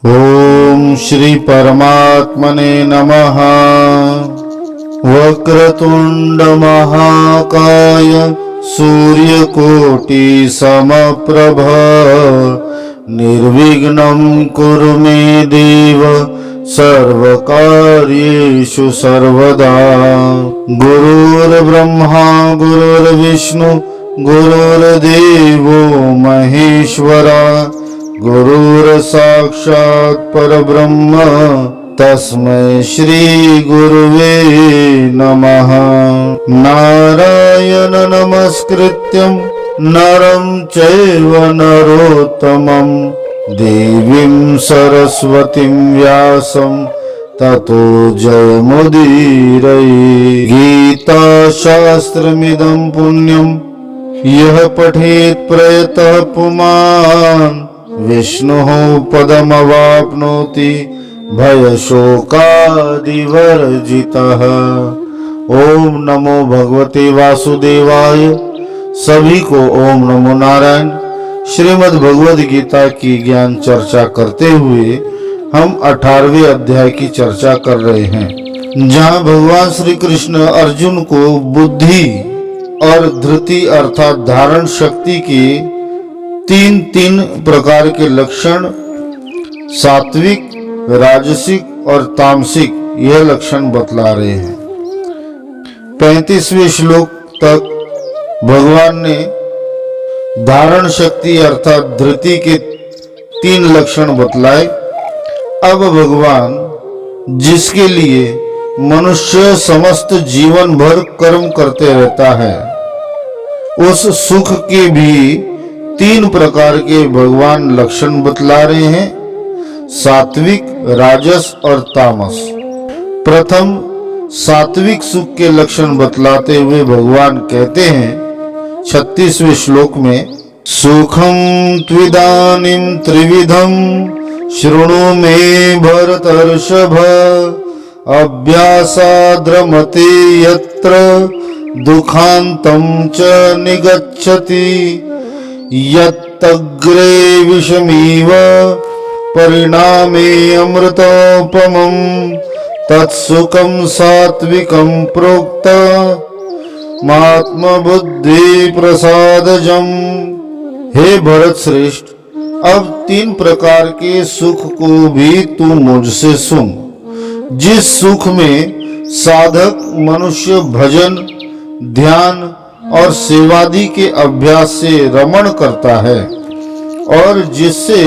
ओम श्री परमात्मने नमः। वक्रतुंड महाकाय सूर्यकोटि समप्रभ निर्विघ्नं कुरु मे देव सर्वकार्येषु सर्वदा। गुरुर्ब्रह्मा गुरुर्विष्णु गुरुर्देवो महेश्वरा गुरुर्साक्षात् परब्रह्म तस्मै श्री गुरुवे नमः। नारायण नमस्कृत्यं नरं चैव नरोत्तमं देवीं सरस्वतीं व्यासं ततो जयमुदीरये। गीता शास्त्रमिदं पुण्यं यः पठेत् प्रयतः पुमान् विष्णुः पदमवाप्नोति भयशोकादिवर्जितः। ओम नमो भगवते वासुदेवाय। सभी को ओम नमो नारायण। श्रीमद् भगवद गीता की ज्ञान चर्चा करते हुए हम 18वें अध्याय की चर्चा कर रहे हैं, जहाँ भगवान श्री कृष्ण अर्जुन को बुद्धि और धृति अर्थात धारण शक्ति की तीन प्रकार के लक्षण सात्विक, राजसिक और तामसिक यह लक्षण बतला रहे हैं। 35वें श्लोक तक भगवान ने धारण शक्ति अर्थात धृति के 3 लक्षण बतलाए। अब भगवान जिसके लिए मनुष्य समस्त जीवन भर कर्म करते रहता है, उस सुख के भी 3 प्रकार के भगवान लक्षण बतला रहे हैं, सात्विक, राजस और तामस। प्रथम सात्विक सुख के लक्षण बतलाते हुए भगवान कहते हैं 36वें श्लोक में, सुखम त्विदानीं त्रिविधम शृणु मे भरतर्षभ अभ्यासाद्रमते यत्र दुखान्तं च निगच्छति यत्तग्रे विषमिव परिणामे अमृतोपमं तत्सुखं सात्विकं प्रोक्त मात्मबुद्धि प्रसादजम्। हे भरत श्रेष्ठ, अब 3 प्रकार के सुख को भी तू मुझसे सुन। जिस सुख में साधक मनुष्य भजन, ध्यान और सेवादि के अभ्यास से रमण करता है और जिससे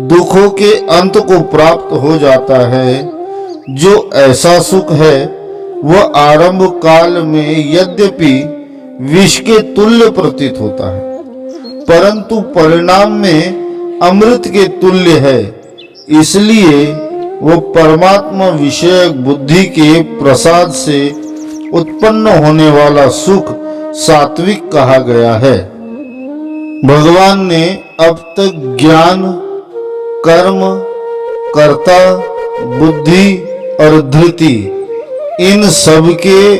दुखों के अंत को प्राप्त हो जाता है, जो ऐसा सुख है वह आरंभ काल में यद्यपि विष के तुल्य प्रतीत होता है, परंतु परिणाम में अमृत के तुल्य है। इसलिए वो परमात्मा विषयक बुद्धि के प्रसाद से उत्पन्न होने वाला सुख सात्विक कहा गया है। भगवान ने अब तक ज्ञान, कर्म, कर्ता, बुद्धि और धृति इन सब के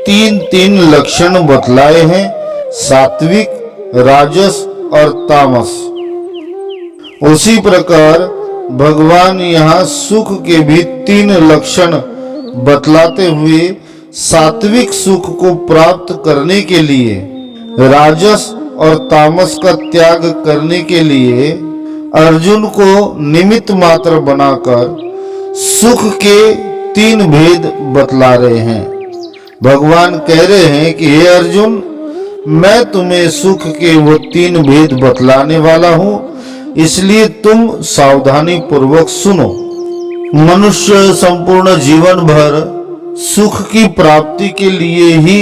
3 लक्षण बतलाए हैं, सात्विक, राजस और तामस। उसी प्रकार भगवान यहाँ सुख के भी 3 लक्षण बतलाते हुए सात्विक सुख को प्राप्त करने के लिए, राजस और तामस का त्याग करने के लिए अर्जुन को निमित्त मात्र बनाकर सुख के 3 भेद बतला रहे हैं। भगवान कह रहे हैं कि हे अर्जुन, मैं तुम्हें सुख के वो 3 भेद बतलाने वाला हूँ, इसलिए तुम सावधानी पूर्वक सुनो। मनुष्य संपूर्ण जीवन भर सुख की प्राप्ति के लिए ही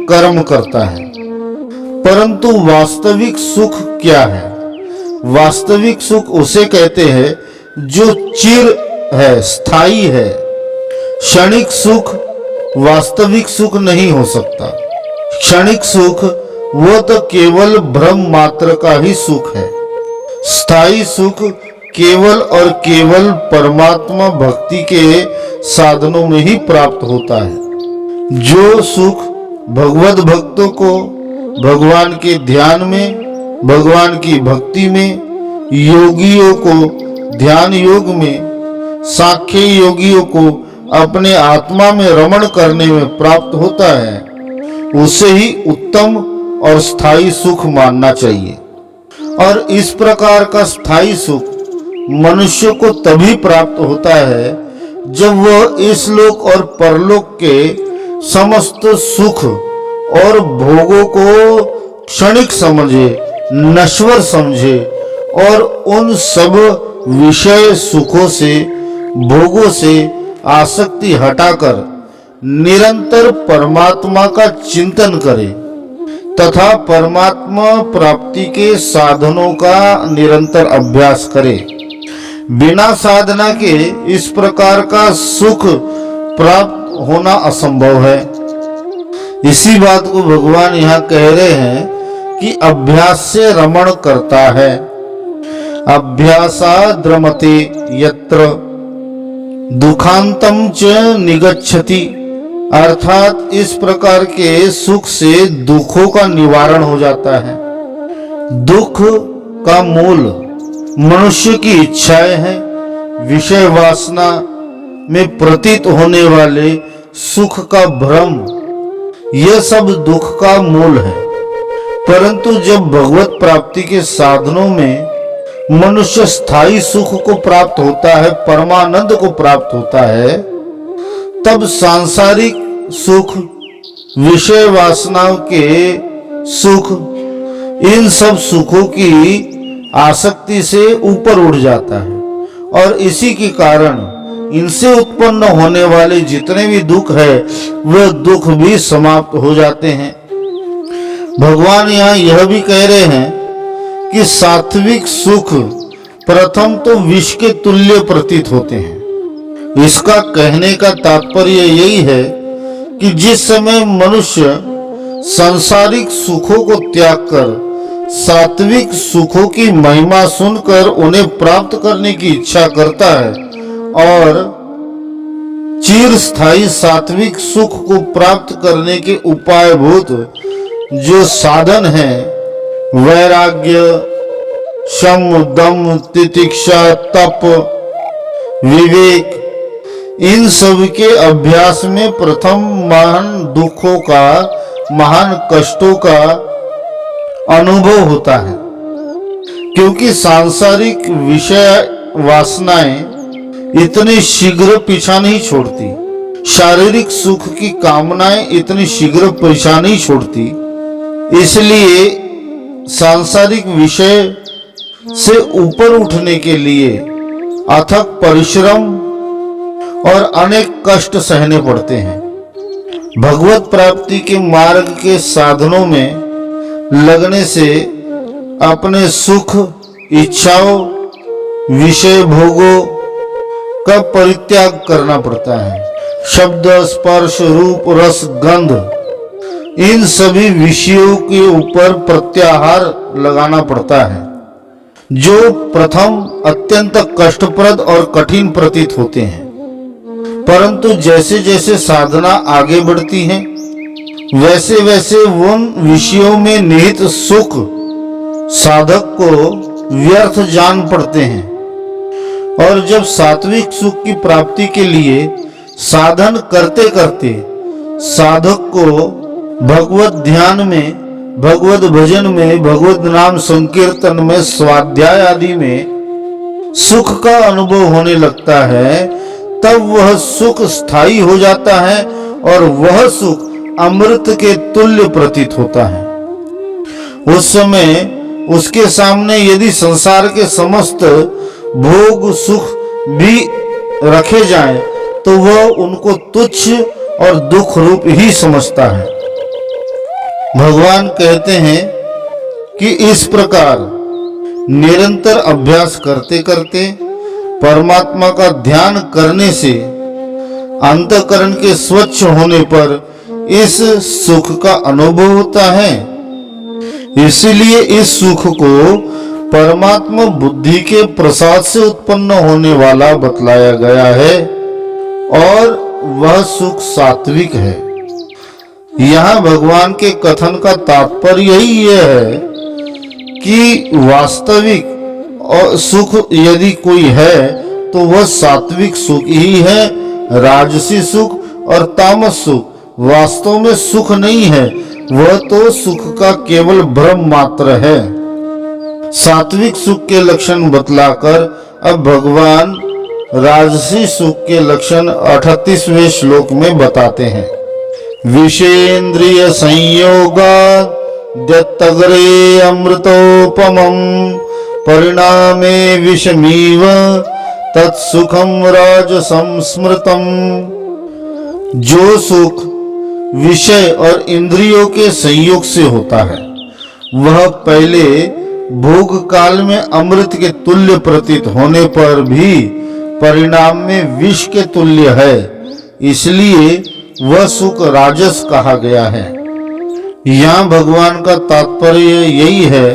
कर्म करता है, परंतु वास्तविक सुख क्या है? वास्तविक सुख उसे कहते हैं जो चिर है, स्थायी है। क्षणिक सुख वास्तविक सुख नहीं हो सकता। क्षणिक सुख वो तो केवल भ्रम मात्र का ही सुख है। स्थायी सुख केवल और केवल परमात्मा भक्ति के साधनों में ही प्राप्त होता है। जो सुख भगवत भक्तों को भगवान के ध्यान में, भगवान की भक्ति में, योगियों को ध्यान योग में सांख्य योगियों को अपने आत्मा में रमण करने में प्राप्त होता है, उसे ही उत्तम और स्थायी सुख मानना चाहिए। और इस प्रकार का स्थायी सुख मनुष्य को तभी प्राप्त होता है जब वह इस लोक और परलोक के समस्त सुख और भोगों को क्षणिक समझे, नश्वर समझे और उन सब विषय सुखों से, भोगों से आसक्ति हटाकर निरंतर परमात्मा का चिंतन करे तथा परमात्मा प्राप्ति के साधनों का निरंतर अभ्यास करे। बिना साधना के इस प्रकार का सुख प्राप्त होना असंभव है। इसी बात को भगवान यहाँ कह रहे हैं कि अभ्यास से रमण करता है। अभ्यासाद्रमते यत्र दुखांतम च निगच्छति, अर्थात इस प्रकार के सुख से दुखों का निवारण हो जाता है। दुख का मूल मनुष्य की इच्छाएं हैं। विषय वासना में प्रतीत होने वाले सुख का भ्रम, यह सब दुख का मूल है। परंतु जब भगवत प्राप्ति के साधनों में मनुष्य स्थायी सुख को प्राप्त होता है, परमानंद को प्राप्त होता है, तब सांसारिक सुख, विषय वासनाओं के सुख, इन सब सुखों की आसक्ति से ऊपर उठ जाता है और इसी के कारण इनसे उत्पन्न होने वाले जितने भी दुख है वह दुख भी समाप्त हो जाते हैं। भगवान यहाँ यह भी कह रहे हैं कि सात्विक सुख प्रथम तो विष के तुल्य प्रतीत होते हैं। इसका कहने का तात्पर्य यही है कि जिस समय मनुष्य सांसारिक सुखों को त्याग कर सात्विक सुखों की महिमा सुनकर उन्हें प्राप्त करने की इच्छा करता है और चिर स्थायी सात्विक सुख को प्राप्त करने के उपायभूत जो साधन है, वैराग्य, शम, दम, तितिक्षा, तप, विवेक, इन सब के अभ्यास में प्रथम महान दुखों का, महान कष्टों का अनुभव होता है। क्योंकि सांसारिक विषय वासनाएं इतनी शीघ्र पीछा नहीं छोड़ती, शारीरिक सुख की कामनाएं इतनी शीघ्र पीछा नहीं छोड़ती, इसलिए सांसारिक विषय से ऊपर उठने के लिए अथक परिश्रम और अनेक कष्ट सहने पड़ते हैं। भगवत प्राप्ति के मार्ग के साधनों में लगने से अपने सुख, इच्छाओं, विषय भोगों का परित्याग करना पड़ता है। शब्द, स्पर्श, रूप, रस, गंध, इन सभी विषयों के ऊपर प्रत्याहार लगाना पड़ता है, जो प्रथम अत्यंत कष्टप्रद और कठिन प्रतीत होते हैं। परंतु जैसे जैसे साधना आगे बढ़ती है वैसे वैसे उन विषयों में निहित सुख साधक को व्यर्थ जान पड़ते हैं और जब सात्विक सुख की प्राप्ति के लिए साधन करते करते साधक को भगवत ध्यान में, भगवत भजन में, भगवत नाम संकीर्तन में, स्वाध्याय आदि में सुख का अनुभव होने लगता है, तब वह सुख स्थायी हो जाता है और वह सुख अमृत के तुल्य प्रतीत होता है। उस समय उसके सामने यदि संसार के समस्त भोग सुख भी रखे जाएं, तो वह उनको तुच्छ और दुख रूप ही समझता है। भगवान कहते हैं कि इस प्रकार निरंतर अभ्यास करते करते परमात्मा का ध्यान करने से अंतःकरण के स्वच्छ होने पर इस सुख का अनुभव होता है। इसीलिए इस सुख को परमात्मा बुद्धि के प्रसाद से उत्पन्न होने वाला बतलाया गया है और वह सुख सात्विक है। यहाँ भगवान के कथन का तात्पर्य यही है कि वास्तविक और सुख यदि कोई है तो वह सात्विक सुख ही है। राजसी सुख और तामस सुख वास्तव में सुख नहीं है, वह तो सुख का केवल भ्रम मात्र है। सात्विक सुख के लक्षण बतलाकर अब भगवान राजसी सुख के लक्षण 38वें श्लोक में बताते हैं। विषेन्द्रिय संयोगात् दत्तग्रे अमृतोपमं परिणामे विषमीव तत्सुखम राजसं स्मृतम्। जो सुख विषय और इंद्रियों के संयोग से होता है वह पहले भोग काल में अमृत के तुल्य प्रतीत होने पर भी परिणाम में विष के तुल्य है, इसलिए वह सुख राजस कहा गया है। यहाँ भगवान का तात्पर्य यही है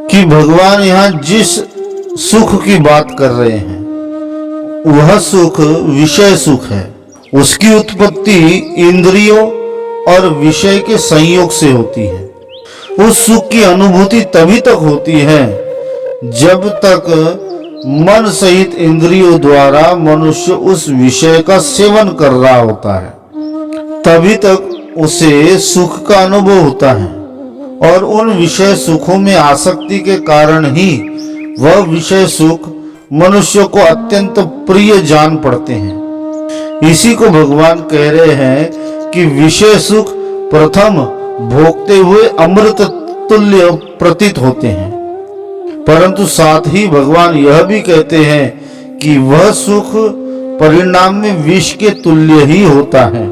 कि भगवान यहाँ जिस सुख की बात कर रहे हैं वह सुख विषय सुख है। उसकी उत्पत्ति इंद्रियों और विषय के संयोग से होती है। उस सुख की अनुभूति तभी तक होती है जब तक मन सहित इंद्रियों द्वारा मनुष्य उस विषय का सेवन कर रहा होता है, तभी तक उसे सुख का अनुभव होता है। और उन विषय सुखों में आसक्ति के कारण ही वह विषय सुख मनुष्य को अत्यंत प्रिय जान पड़ते हैं। इसी को भगवान कह रहे हैं कि विषय सुख प्रथम भोगते हुए अमृत तुल्य प्रतीत होते हैं, परंतु साथ ही भगवान यह भी कहते हैं कि वह सुख परिणाम में विष के तुल्य ही होता है।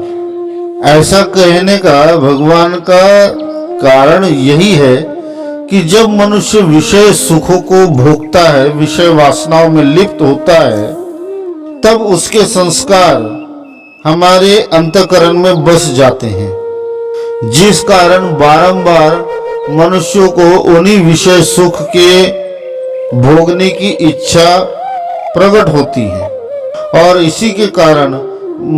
ऐसा कहने का भगवान का कारण यही है कि जब मनुष्य विषय सुखों को भोगता है, विषय वासनाओं में लिप्त होता है, तब उसके संस्कार हमारे अंतःकरण में बस जाते हैं, जिस कारण बारंबार मनुष्यों को उन्हीं विषय सुख के भोगने की इच्छा प्रकट होती है। और इसी के कारण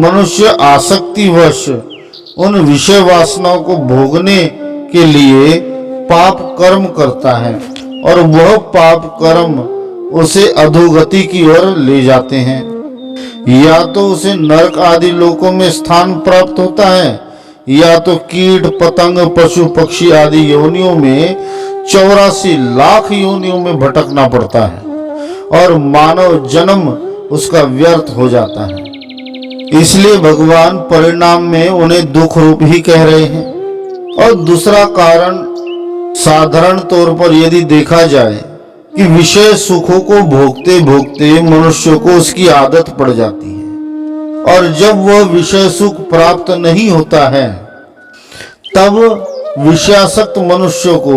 मनुष्य आसक्तिवश उन विषय वासनाओं को भोगने के लिए पाप कर्म करता है और वह पाप कर्म उसे अधोगति की ओर ले जाते हैं। या तो उसे नरक आदि लोकों में स्थान प्राप्त होता है, या तो कीट पतंग पशु पक्षी आदि योनियों में 84 लाख योनियों में भटकना पड़ता है और मानव जन्म उसका व्यर्थ हो जाता है। इसलिए भगवान परिणाम में उन्हें दुख रूप ही कह रहे हैं। और दूसरा कारण साधारण तौर पर यदि देखा जाए कि विषय सुखों को भोगते भोगते मनुष्य को उसकी आदत पड़ जाती है और जब वह विषय सुख प्राप्त नहीं होता है तब विषयासक्त मनुष्य को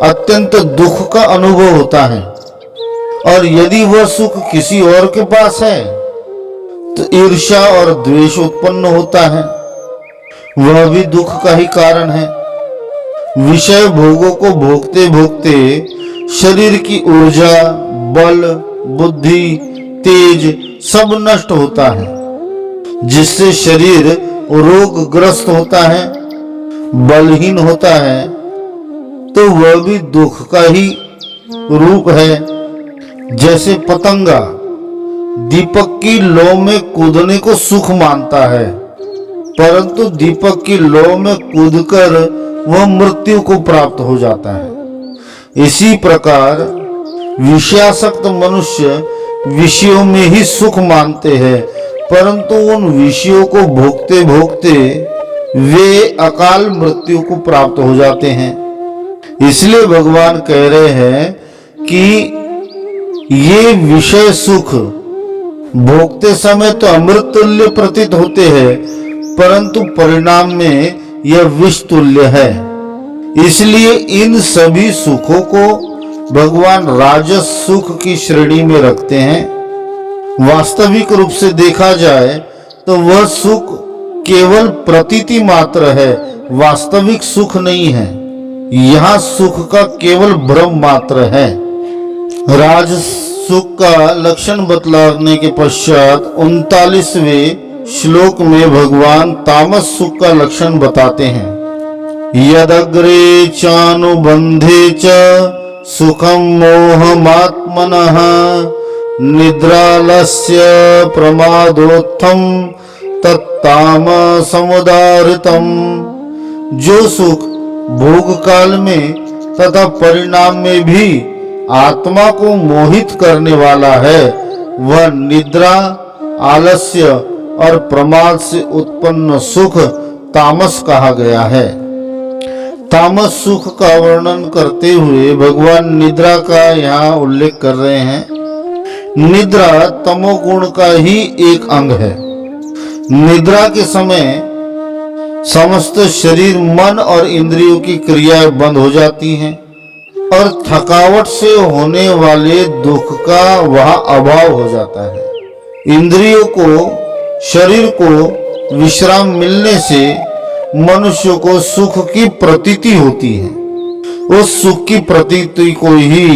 अत्यंत दुख का अनुभव होता है। और यदि वह सुख किसी और के पास है तो ईर्ष्या और द्वेष उत्पन्न होता है, वह भी दुख का ही कारण है। विषय भोगों को भोगते भोगते शरीर की ऊर्जा, बल, बुद्धि, तेज सब नष्ट होता है, जिससे शरीर रोगग्रस्त होता है, बलहीन होता है, तो वह भी दुख का ही रूप है। जैसे पतंगा दीपक की लौ में कूदने को सुख मानता है, परंतु दीपक की लौ में कूदकर वह मृत्यु को प्राप्त हो जाता है। इसी प्रकार विषयासक्त मनुष्य विषयों में ही सुख मानते हैं, परंतु उन विषयों को भोगते भोगते वे अकाल मृत्यु को प्राप्त हो जाते हैं। इसलिए भगवान कह रहे हैं कि ये विषय सुख भोगते समय तो अमृत तुल्य प्रतीत होते हैं, परंतु परिणाम में यह विष तुल्य है। इसलिए इन सभी सुखों को भगवान राजस सुख की श्रेणी में रखते हैं। वास्तविक रूप से देखा जाए तो वह सुख केवल प्रतीति मात्र है, वास्तविक सुख नहीं है। यहाँ सुख का केवल भ्रम मात्र है। राज सुख का लक्षण बतलाने के पश्चात 39वें श्लोक में भगवान तामस सुख का लक्षण बताते हैं। यदग्रे चानुबंधे च सुखम मोहमात्मनः निद्रालस्य प्रमादोत्थम तत्तामसमुदाहृतम। जो सुख भोग काल में तथा परिणाम में भी आत्मा को मोहित करने वाला है, वह निद्रा, आलस्य और प्रमाद से उत्पन्न सुख तामस कहा गया है। तामस सुख का वर्णन करते हुए भगवान निद्रा का यहाँ उल्लेख कर रहे हैं। निद्रा तमोगुण का ही एक अंग है। निद्रा के समय समस्त शरीर, मन और इंद्रियों की क्रियाएं बंद हो जाती हैं और थकावट से होने वाले दुख का वह अभाव हो जाता है। इंद्रियों को, शरीर को विश्राम मिलने से मनुष्य को सुख की प्रतीति होती है। उस सुख की प्रतीति को ही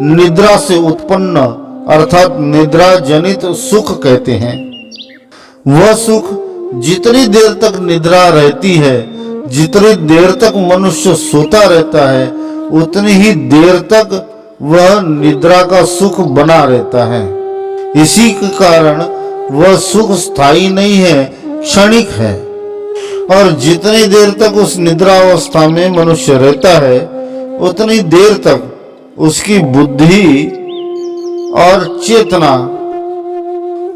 निद्रा से उत्पन्न अर्थात निद्रा जनित सुख कहते हैं। वह सुख जितनी देर तक निद्रा रहती है, जितनी देर तक मनुष्य सोता रहता है, उतनी ही देर तक वह निद्रा का सुख बना रहता है। इसी के कारण वह सुख स्थायी नहीं है, क्षणिक है। और जितनी देर तक उस निद्रावस्था में मनुष्य रहता है, उतनी देर तक उसकी बुद्धि और चेतना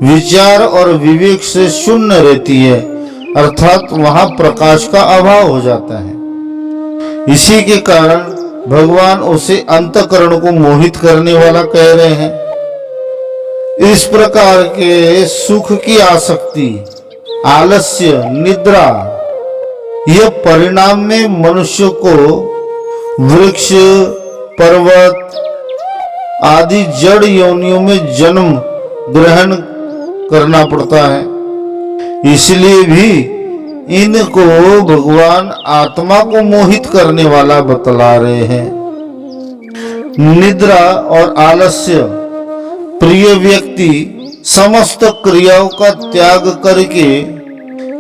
विचार और विवेक से शून्य रहती है, अर्थात वहां प्रकाश का अभाव हो जाता है। इसी के कारण भगवान उसे अंतःकरण को मोहित करने वाला कह रहे हैं। इस प्रकार के सुख की आसक्ति, आलस्य, निद्रा, यह परिणाम में मनुष्य को वृक्ष, पर्वत आदि जड़ योनियों में जन्म ग्रहण करना पड़ता है। इसलिए भी इनको भगवान आत्मा को मोहित करने वाला बतला रहे हैं। निद्रा और आलस्य प्रिय व्यक्ति समस्त क्रियाओं का त्याग करके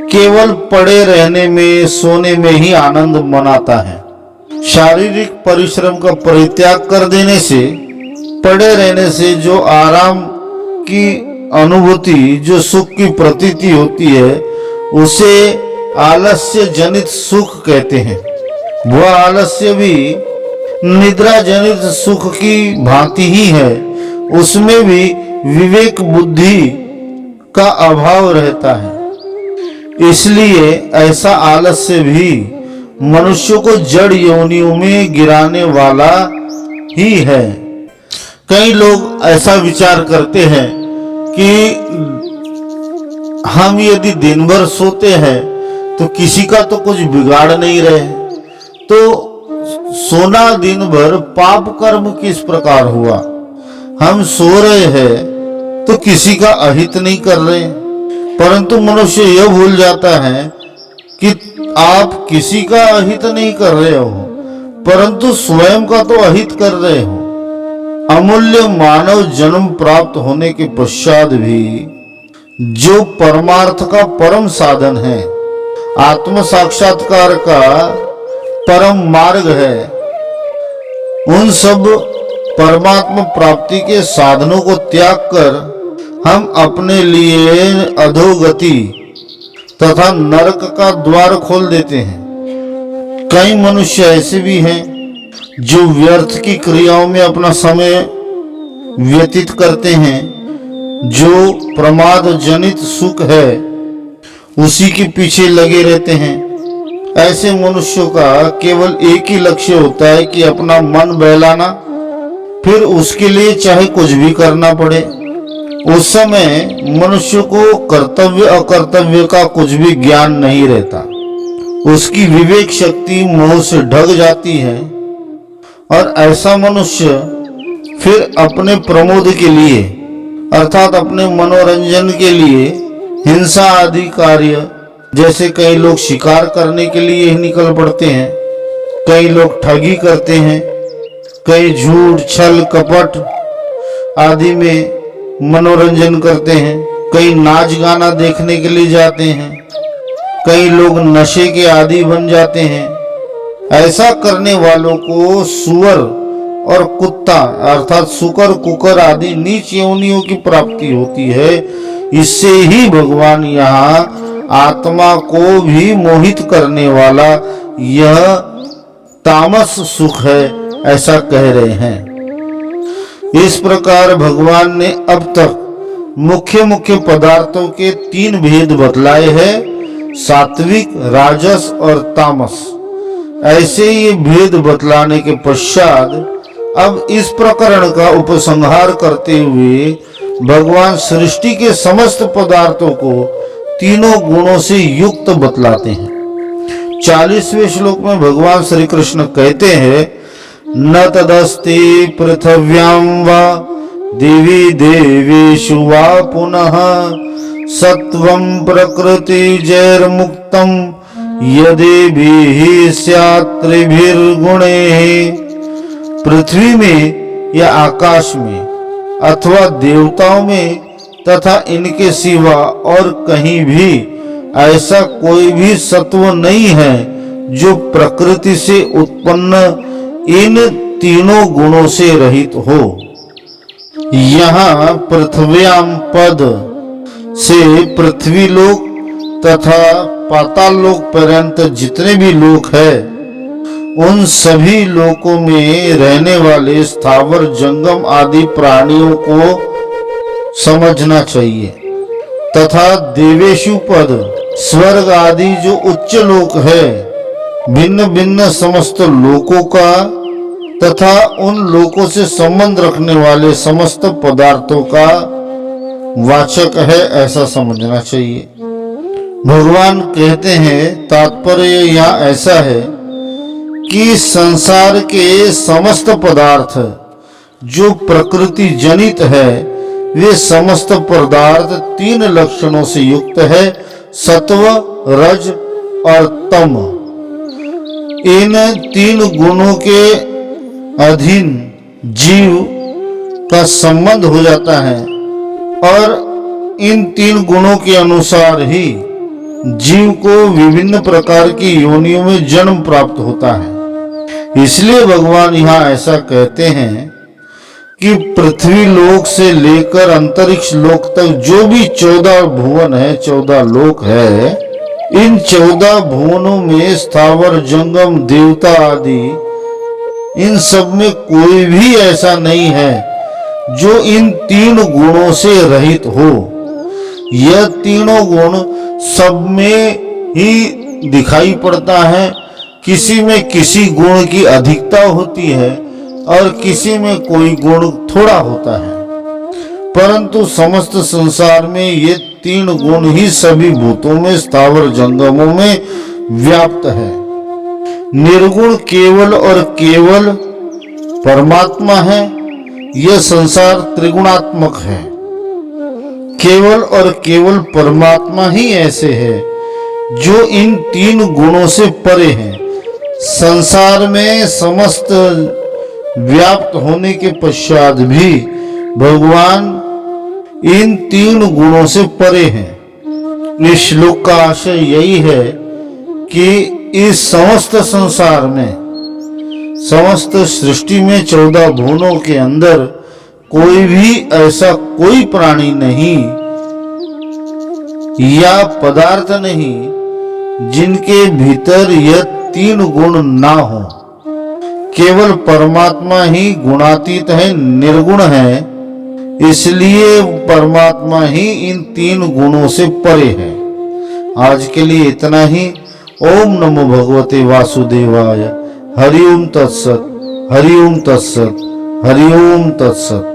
केवल पड़े रहने में, सोने में ही आनंद मनाता है। शारीरिक परिश्रम का परित्याग कर देने से, पड़े रहने से जो आराम की अनुभूति, जो सुख की प्रतीति होती है, उसे आलस्य जनित सुख कहते हैं। वह आलस्य भी निद्रा जनित सुख की भांति ही है। उसमें भी विवेक बुद्धि का अभाव रहता है। इसलिए ऐसा आलस्य भी मनुष्य को जड़ योनियों में गिराने वाला ही है। कई लोग ऐसा विचार करते हैं कि हम यदि दिन भर सोते हैं तो किसी का तो कुछ बिगाड़ नहीं रहे, तो सोना दिन भर पाप कर्म किस प्रकार हुआ। हम सो रहे हैं तो किसी का अहित नहीं कर रहे, परंतु मनुष्य यह भूल जाता है कि आप किसी का अहित नहीं कर रहे हो, परंतु स्वयं का तो अहित कर रहे हो। अमूल्य मानव जन्म प्राप्त होने के पश्चात भी जो परमार्थ का परम साधन है, आत्म साक्षात्कार का परम मार्ग है, उन सब परमात्मा प्राप्ति के साधनों को त्याग कर हम अपने लिए अधोगति तथा नरक का द्वार खोल देते हैं। कई मनुष्य ऐसे भी हैं जो व्यर्थ की क्रियाओं में अपना समय व्यतीत करते हैं, जो प्रमाद जनित सुख है उसी के पीछे लगे रहते हैं। ऐसे मनुष्यों का केवल एक ही लक्ष्य होता है कि अपना मन बहलाना, फिर उसके लिए चाहे कुछ भी करना पड़े। उस समय मनुष्य को कर्तव्य अकर्तव्य का कुछ भी ज्ञान नहीं रहता। उसकी विवेक शक्ति मोह से ढक जाती है और ऐसा मनुष्य फिर अपने प्रमोद के लिए अर्थात अपने मनोरंजन के लिए हिंसा आदि कार्य, जैसे कई लोग शिकार करने के लिए ही निकल पड़ते हैं, कई लोग ठगी करते हैं, कई झूठ छल कपट आदि में मनोरंजन करते हैं, कई नाच गाना देखने के लिए जाते हैं, कई लोग नशे के आदी बन जाते हैं। ऐसा करने वालों को सूअर और कुत्ता अर्थात सुकर कुकर आदि नीच योनियों की प्राप्ति होती है। इससे ही भगवान यहाँ आत्मा को भी मोहित करने वाला यह तामस सुख है ऐसा कह रहे हैं। इस प्रकार भगवान ने अब तक मुख्य मुख्य पदार्थों के 3 भेद बतलाए हैं, सात्विक, राजस और तामस। ऐसे ये भेद बतलाने के पश्चात अब इस प्रकरण का उपसंहार करते हुए भगवान सृष्टि के समस्त पदार्थों को तीनों गुणों से युक्त बतलाते हैं। 40वें श्लोक में भगवान श्री कृष्ण कहते हैं, न तदस्ति पृथिव्यां वा देवी देवेषु वा पुनः सत्वं प्रकृति जैर्मुक्तं यदेभिः स्यात् त्रिभिर्गुणैः। पृथ्वी में या आकाश में अथवा देवताओं में तथा इनके सिवा और कहीं भी ऐसा कोई भी सत्व नहीं है जो प्रकृति से उत्पन्न इन तीनों गुणों से रहित हो। यहाँ पृथ्व्याम पद से पृथ्वी लोक तथा पाताल लोक पर्यंत जितने भी लोक है उन सभी लोकों में रहने वाले स्थावर जंगम आदि प्राणियों को समझना चाहिए तथा देवेशु पद स्वर्ग आदि जो उच्च लोक है भिन्न भिन्न समस्त लोकों का तथा उन लोकों से संबंध रखने वाले समस्त पदार्थों का वाचक है ऐसा समझना चाहिए। भगवान कहते हैं तात्पर्य यहाँ ऐसा है कि संसार के समस्त पदार्थ जो प्रकृति जनित है वे समस्त पदार्थ 3 लक्षणों से युक्त है, सत्व, रज और तम। इन 3 गुणों के अधीन जीव का संबंध हो जाता है और इन 3 गुणों के अनुसार ही जीव को विभिन्न प्रकार की योनियों में जन्म प्राप्त होता है। इसलिए भगवान यहाँ ऐसा कहते हैं कि पृथ्वी लोक से लेकर अंतरिक्ष लोक तक जो भी 14 भुवन है, 14 लोक है, इन 14 भुवनों में स्थावर जंगम देवता आदि इन सब में कोई भी ऐसा नहीं है जो इन 3 गुणों से रहित हो। यह तीनों गुण सब में ही दिखाई पड़ता है। किसी में किसी गुण की अधिकता होती है और किसी में कोई गुण थोड़ा होता है, परंतु समस्त संसार में ये 3 गुण ही सभी भूतों में स्थावर जंगमों में व्याप्त है। निर्गुण केवल और केवल परमात्मा है। यह संसार त्रिगुणात्मक है। केवल और केवल परमात्मा ही ऐसे है जो इन 3 गुणों से परे हैं। संसार में समस्त व्याप्त होने के पश्चात भी भगवान इन 3 गुणों से परे हैं। इस श्लोक का आशय यही है कि इस समस्त संसार में, समस्त सृष्टि में 14 भुवनों के अंदर कोई भी ऐसा कोई प्राणी नहीं या पदार्थ नहीं जिनके भीतर यह 3 गुण ना हो। केवल परमात्मा ही गुणातीत है, निर्गुण है, इसलिए परमात्मा ही इन 3 गुणों से परे है। आज के लिए इतना ही। ओम नमो भगवते वासुदेवाय। हरि ओम तत्सत, हरि ओम तत्सत, हरि ओम तत्सत।